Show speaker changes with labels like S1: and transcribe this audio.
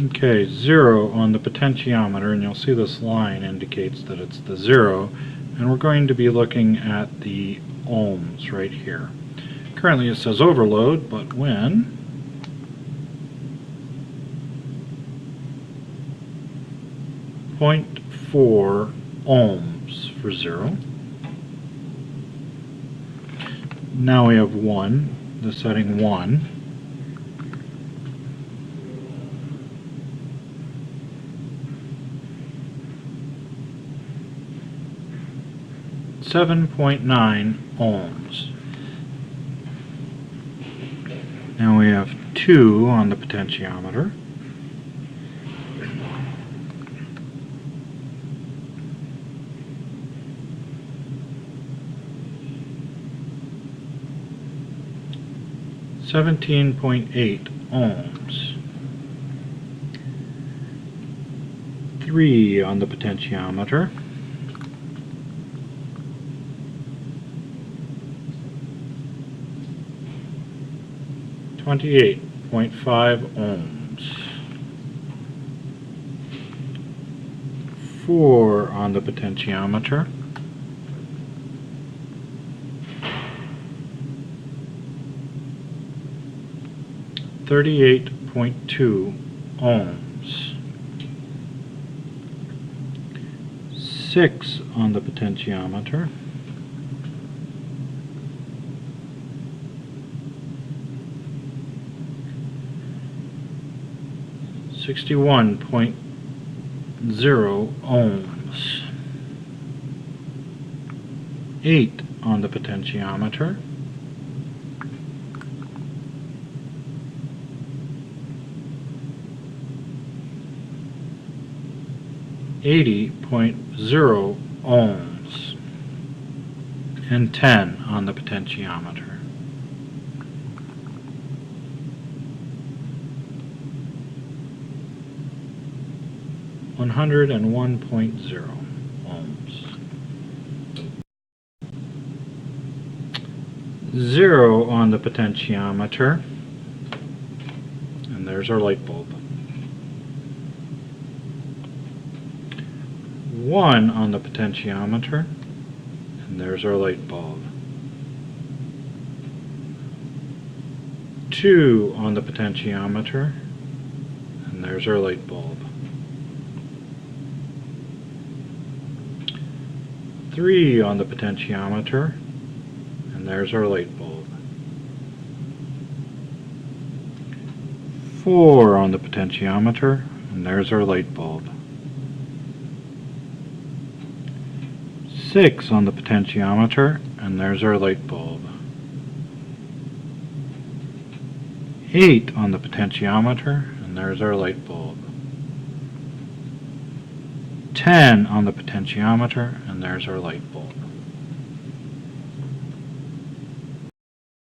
S1: Okay, 0 on the potentiometer, and you'll see this line indicates that it's the 0, and we're going to be looking at the ohms right here. Currently it says overload, but when .4 ohms for 0. Now we have 1, the setting 1. .9 ohms. Now we have 2 on the potentiometer. .8 ohms. 3 on the potentiometer. .5 ohms. 4 on the potentiometer. .2 ohms. 6 on the potentiometer. 61.0 ohms. 8 on the potentiometer. 80.0 ohms, and 10 on the potentiometer. .101 ohms. 0 on the potentiometer, and there's our light bulb. 1 on the potentiometer, and there's our light bulb. 2 on the potentiometer, and there's our light bulb. 3 on the potentiometer, and there's our light bulb. 4 on the potentiometer, and there's our light bulb. 6 on the potentiometer, and there's our light bulb. 8 on the potentiometer, and there's our light bulb. 10 on the potentiometer, and there's our light bulb.